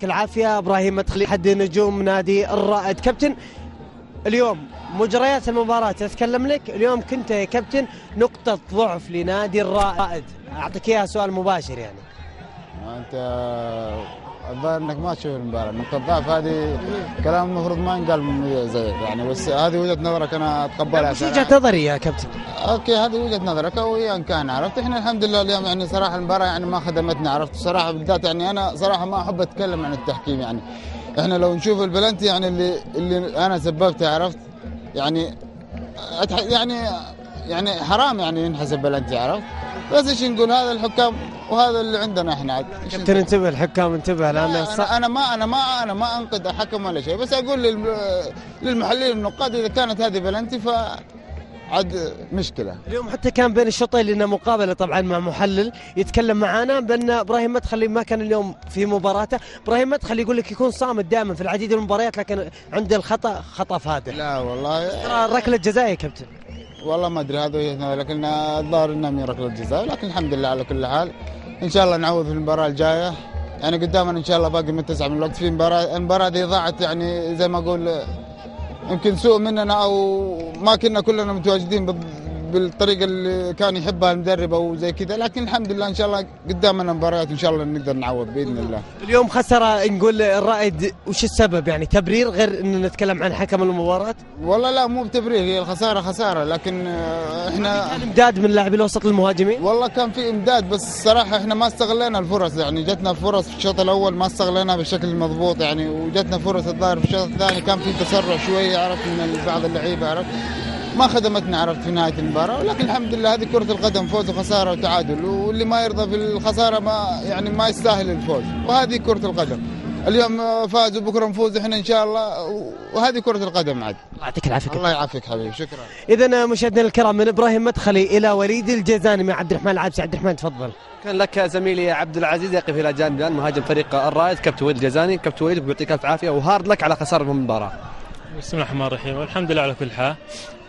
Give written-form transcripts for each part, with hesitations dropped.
يعطيك العافية. إبراهيم مدخلي أحد نجوم نادي الرائد. كابتن، اليوم مجريات المباراة تتكلم لك. اليوم كنت يا كابتن نقطة ضعف لنادي الرائد، أعطيك إياها سؤال مباشر يعني. انت الظاهر انك ما تشوف المباراه، نقطه ضعف هذه كلام المفروض ما ينقال زي يعني، بس هذه وجهه نظرك انا اتقبلها. مش وجهة نظري يا كابتن. اوكي هذه وجهه نظرك او ايا كان، عرفت. احنا الحمد لله اليوم يعني صراحه المباراه يعني ما خدمتنا، عرفت. صراحه بالذات يعني انا صراحه ما احب اتكلم عن التحكيم يعني. احنا لو نشوف البلنتي يعني اللي انا سببته، عرفت يعني يعني حرام يعني ينحسب بلنتي، عرفت. بس ايش نقول، هذا الحكام وهذا اللي عندنا احنا عاد. كابتن انتبه، الحكام انتبه، لان انا ما انقد حكم ولا شيء، بس اقول للمحللين النقاد اذا كانت هذه بلنتي عاد مشكله. اليوم حتى كان بين الشوطين لنا مقابله طبعا مع محلل يتكلم معانا بان ابراهيم مدخلي ما كان اليوم في مباراته. ابراهيم مدخلي يقول لك يكون صامت دائما في العديد من المباريات، لكن عند الخطا خطف هذا. لا والله ركله جزاء يا كابتن. والله ما ادري هذا وجهه نظري، لكن الظاهر انها من ركله جزاء، لكن الحمد لله على كل حال. ان شاء الله نعوض في المباراه الجايه يعني. قدامنا ان شاء الله باقي من 9 من الوقت في المباراه دي ضاعت يعني زي ما اقول، يمكن سوء مننا او ما كنا كلنا متواجدين بالطريقه اللي كان يحبها المدرب او زي كذا، لكن الحمد لله ان شاء الله قدامنا مباريات ان شاء الله نقدر نعوض باذن الله. اليوم خسر نقول الرائد، وش السبب يعني؟ تبرير غير ان نتكلم عن حكم المباراه؟ والله لا مو بتبرير، هي الخساره خساره، لكن احنا كان امداد من لاعبي الوسط للمهاجمين. والله كان في امداد، بس صراحه احنا ما استغلينا الفرص يعني. جتنا فرص في الشوط الاول ما استغليناها بالشكل المضبوط يعني، وجتنا فرص الظاهر في الشوط الثاني كان في تسرع شويه، عرفت، من بعض اللعيبه، عرفت، ما خدمتنا، عرفت، في نهايه المباراه. ولكن الحمد لله هذه كره القدم، فوز وخساره وتعادل، واللي ما يرضى بالخساره ما يعني ما يستاهل الفوز، وهذه كره القدم. اليوم فاز وبكره نفوز احنا ان شاء الله، وهذه كرة القدم عاد. يعطيك العافية. الله يعافيك حبيبي، شكرا. إذا مشاهدينا الكرام، من إبراهيم مدخلي إلى وليد الجيزاني مع عبد الرحمن العابسي. عبد الرحمن تفضل. كان لك زميلي عبد العزيز يقف الى جانب الان مهاجم فريق الرائد كابتن وليد الجيزاني. كابتن وليد بيعطيك الف عافيه وهارد لك على خساره المباراه. بسم الله الرحمن الرحيم، والحمد لله على كل حال.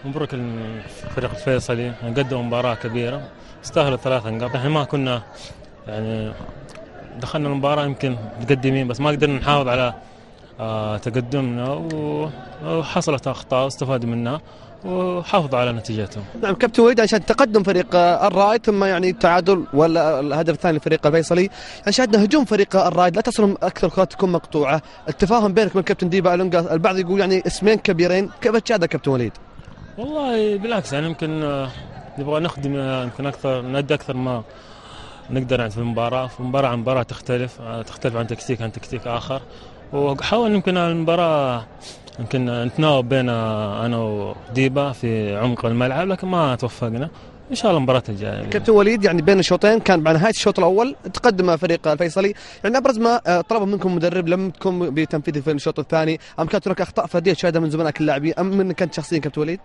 مبروك الفريق الفيصلي، قدموا مباراه كبيره، استاهلوا 3 نقاط. احنا ما كنا يعني دخلنا المباراه يمكن متقدمين، بس ما قدرنا نحافظ على تقدمنا، وحصلت اخطاء استفادوا منها وحافظوا على نتيجتهم. نعم كابتن وليد، عشان تقدم فريق الرائد ثم يعني التعادل ولا الهدف الثاني لفريق الفيصلي، يعني شاهدنا هجوم فريق الرائد لا تصل اكثر كرات تكون مقطوعه، التفاهم بينك وبين كابتن ديبا الونجا، البعض يقول يعني اسمين كبيرين، كيف تشاهد كابتن وليد؟ والله بالعكس يعني يمكن نبغى نخدم يمكن اكثر، نأدي اكثر ما نقدر يعني في المباراه. في مباراه عن مباراه تختلف عن تكتيك عن تكتيك اخر، وحاول يمكن المباراه يمكن نتناوب بين انا وديبا في عمق الملعب، لكن ما توفقنا. ان شاء الله المباراه الجايه. كابتن وليد، يعني بين الشوطين كان بعد نهايه الشوط الاول تقدم فريق الفيصلي، يعني ابرز ما طلب منكم مدرب لم تكن بتنفيذه في الشوط الثاني، ام كانت هناك اخطاء فرديه تشاهدها من زملائك اللاعبين ام من كانت شخصيا كابتن وليد؟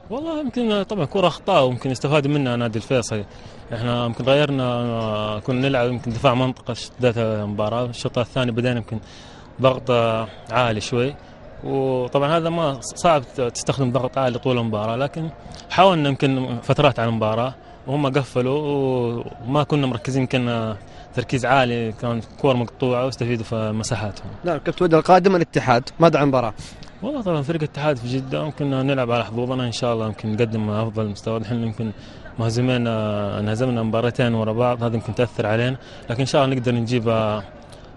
والله يمكن طبعا كره اخطاء ويمكن يستفاد منها نادي الفيصلي. احنا يمكن غيرنا، كنا نلعب يمكن دفاع منطقه بدايه المباراه. الشوط الثاني بدينا يمكن ضغط عالي شوي، وطبعا هذا ما صعب تستخدم ضغط عالي طول المباراه، لكن حاولنا يمكن فترات على المباراه وهم قفلوا وما كنا مركزين، يمكن تركيز عالي، كان كور مقطوعه واستفيدوا في مساحاتهم. نعم كابتن وليد، القادم الاتحاد، ماذا عن المباراه؟ والله طبعا فريق الاتحاد في جده ممكن نلعب على حظوظنا ان شاء الله، يمكن نقدم افضل مستوى. الحين يمكن مهزمين، انهزمنا مباراتين ورا بعض، هذا يمكن تاثر علينا، لكن ان شاء الله نقدر نجيب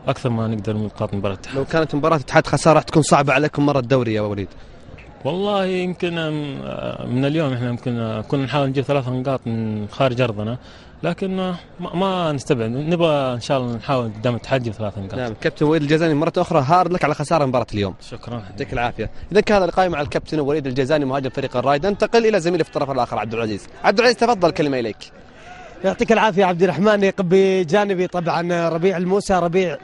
اكثر ما نقدر من نقاط مباراه الاتحاد. لو كانت مباراه الاتحاد خساره راح تكون صعبه عليكم مره الدوري يا وليد. والله يمكن من اليوم احنا يمكن كنا نحاول نجيب 3 نقاط من خارج ارضنا، لكن ما نستبعد، نبغى ان شاء الله نحاول قدام الاتحاد نجيب 3 نقاط. نعم كابتن وليد الجيزاني مرة أخرى هارد لك على خسارة مباراة اليوم. شكرا، يعطيك العافية. إذا كان هذا اللقاء مع الكابتن وليد الجيزاني مهاجم فريق الرائد، ننتقل إلى زميلي في الطرف الآخر عبد العزيز. عبد العزيز تفضل، كلمة إليك. يعطيك العافية عبد الرحمن. يقف بجانبي طبعا ربيع الموسى. ربيع،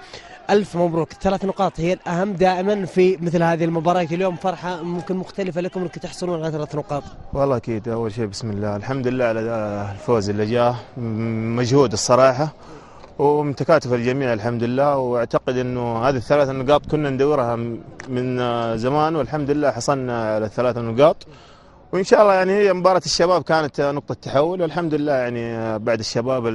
ألف مبروك، 3 نقاط هي الأهم دائما في مثل هذه المباريات. اليوم فرحة ممكن مختلفة لكم أنكم تحصلون على 3 نقاط. والله أكيد، أول شيء بسم الله، الحمد لله على الفوز اللي جاء، مجهود الصراحة ومن تكاتف الجميع الحمد لله. واعتقد انه هذه ال3 نقاط كنا ندورها من زمان، والحمد لله حصلنا على ال3 نقاط. وان شاء الله يعني هي مباراة الشباب كانت نقطة تحول، والحمد لله يعني بعد الشباب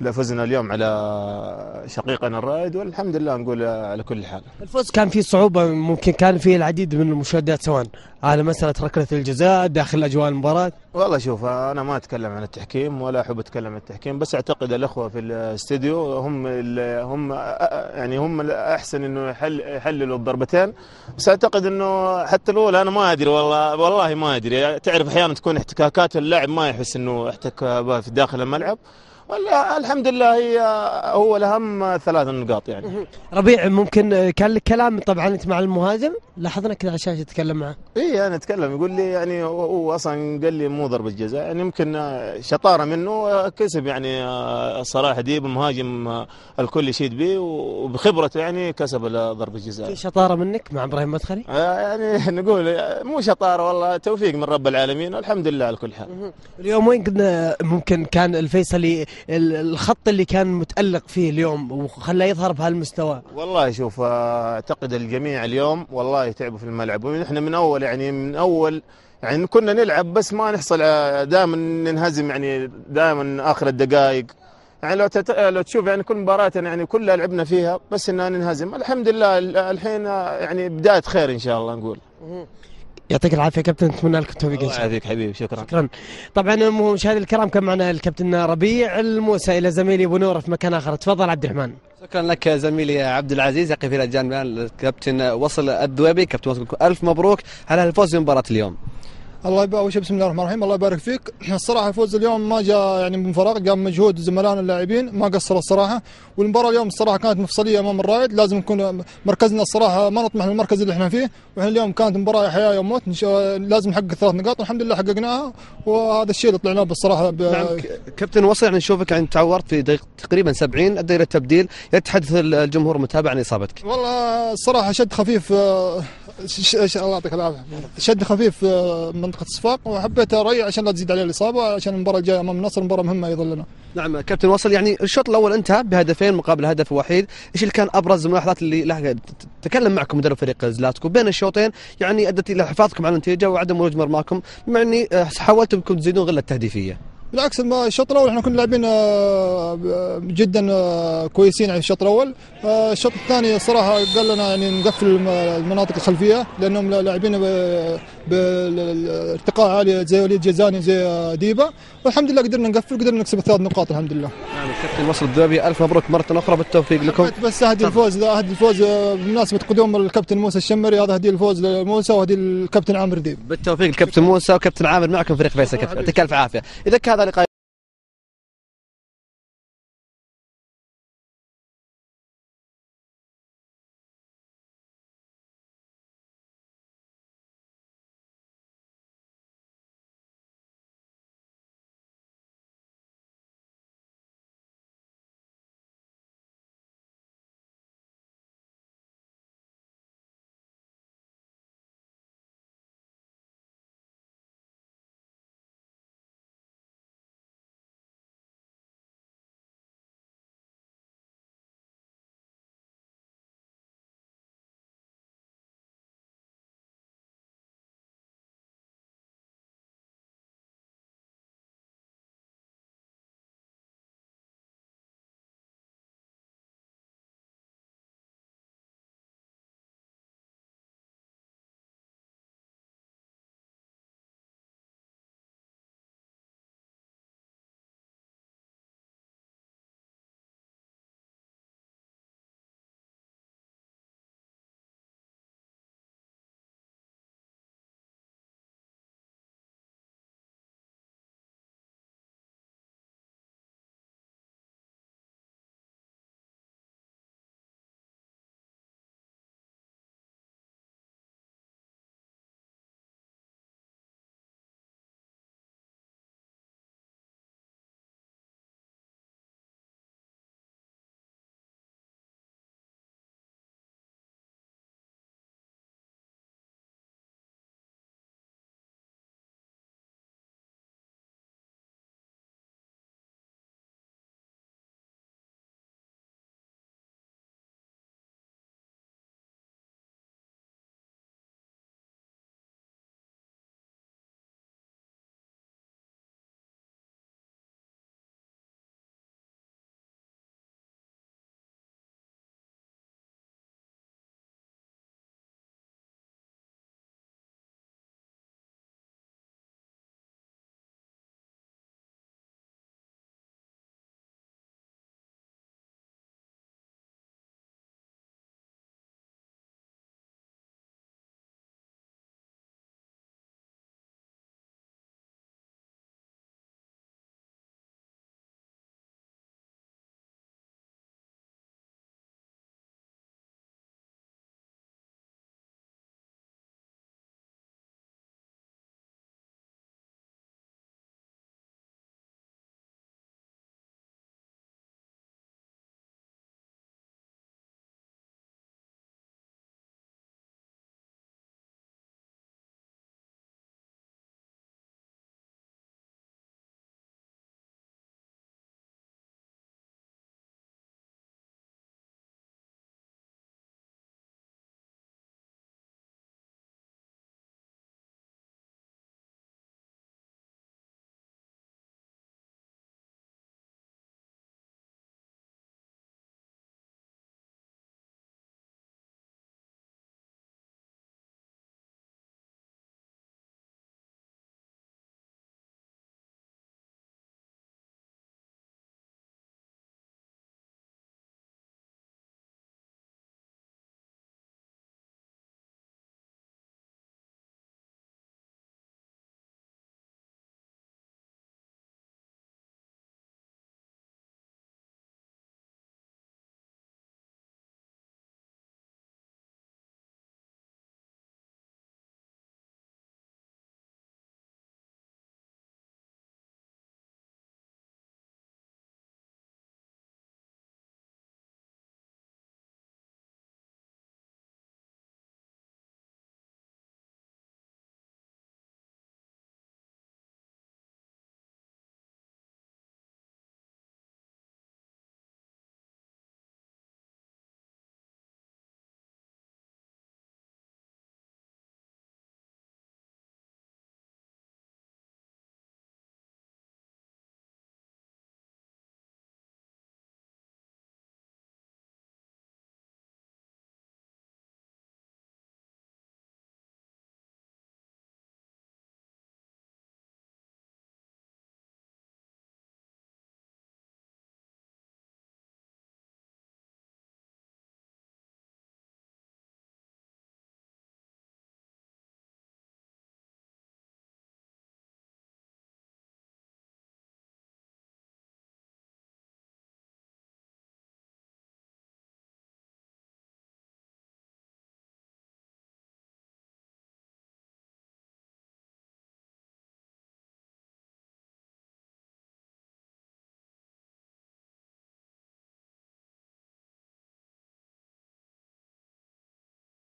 فزنا اليوم على شقيقنا الرائد، والحمد لله نقول على كل حال. الفوز كان فيه صعوبة، ممكن كان فيه العديد من المشادات سواء على مسألة ركلة الجزاء داخل أجواء المباراة. والله شوف، أنا ما أتكلم عن التحكيم ولا أحب أتكلم عن التحكيم، بس أعتقد الأخوة في الاستديو هم الأحسن إنه يحللوا الضربتين. بس أعتقد إنه حتى الأولى أنا ما أدري، والله ما أدري. تعرف أحيانا تكون احتكاكات اللاعب ما يحس إنه احتك في داخل الملعب. والله الحمد لله هو الأهم 3 نقاط يعني. ربيع، ممكن كان لك كلام طبعا أنت مع المهاجم، لاحظنا كذا على الشاشة تتكلم معه. اي انا اتكلم، يقول لي يعني هو اصلا قال لي مو ضربه جزاء، يعني يمكن شطاره منه كسب يعني الصراحه. ديب المهاجم الكل يشيد به وبخبرته يعني كسب ضربه جزاء. في شطاره منك مع ابراهيم مدخلي؟ يعني نقول مو شطاره، والله توفيق من رب العالمين والحمد لله على كل حال. اليوم وين ممكن كان الفيصلي الخط اللي كان متألق فيه اليوم وخلاه يظهر بهالمستوى؟ والله شوف، اعتقد الجميع اليوم والله تعبوا في الملعب، ونحن من اول يعني كنا نلعب بس ما نحصل، دائما ننهزم يعني دائما اخر الدقائق. يعني لو تشوف يعني كل مباراة يعني كلها لعبنا فيها بس اننا ننهزم. الحمد لله الحين يعني بداية خير ان شاء الله نقول. يعطيك العافيه كابتن، نتمنى لك التوفيق ان شاء الله. الله يعافيك حبيبي، شكرا. طبعا مشاهدي الكرام، كان معنا الكابتن ربيع الموسى. الى زميلي ابو نوره في مكان اخر، تفضل عبد الرحمن. شكرا لك زميلي عبد العزيز. يقف الى جانب الكابتن وصل الدويبي. كابتن وصل، الف مبروك على الفوز بمباراه اليوم. الله يبارك. اول شيء بسم الله الرحمن الرحيم، الله يبارك فيك. الصراحه الفوز اليوم ما جاء يعني من فراغ، قام مجهود زملائنا اللاعبين، ما قصروا الصراحه. والمباراه اليوم الصراحه كانت مفصليه امام الرائد، لازم نكون مركزنا الصراحه ما نطمح للمركز اللي احنا فيه. واحنا اليوم كانت مباراه حياه يوم موت، لازم نحقق 3 نقاط والحمد لله حققناها، وهذا الشيء اللي طلعناه بالصراحه. نعم كابتن وصل، يعني نشوفك يعني تعورت في دقيقه تقريبا 70 ادى الى التبديل، يتحدث الجمهور متابع عن اصابتك. والله الصراحه شد خفيف، الله يعطيك العافيه، شد خفيف منطقه الصفاق، وحبيت اريح عشان لا تزيد عليه الاصابه، عشان المباراه الجايه امام النصر مباراه مهمه ايضا لنا. نعم كابتن وصل، يعني الشوط الاول انتهى بهدفين مقابل هدف وحيد، ايش اللي كان ابرز الملاحظات اللي تكلم معكم مدرب فريق زلاتكو بين الشوطين يعني ادت الى حفاظكم على النتيجه وعدم ورود مرماكم، بما اني حاولتم انكم تزيدون غله التهديفيه؟ بالعكس، الشوط الاول احنا كنا لاعبين جدا كويسين يعني الشوط الاول. الشوط الثاني صراحه قال لنا يعني نقفل المناطق الخلفيه، لانهم لاعبين بارتقاء عالي زي وليد جزاني زي ديبا، والحمد لله قدرنا نقفل، قدرنا نكسب ال3 نقاط الحمد لله. نعم كابتن وصل الدويبي، الف مبروك مره اخرى، بالتوفيق لكم. بس اهدي الفوز بمناسبه قدوم الكابتن موسى الشمري، هذا هدي الفوز لموسى وهدي الكابتن عامر ديب. بالتوفيق الكابتن موسى وكابتن عامر، معكم فريق فيصل. يعطيك الف عافيه. اذا كان هذا لقاء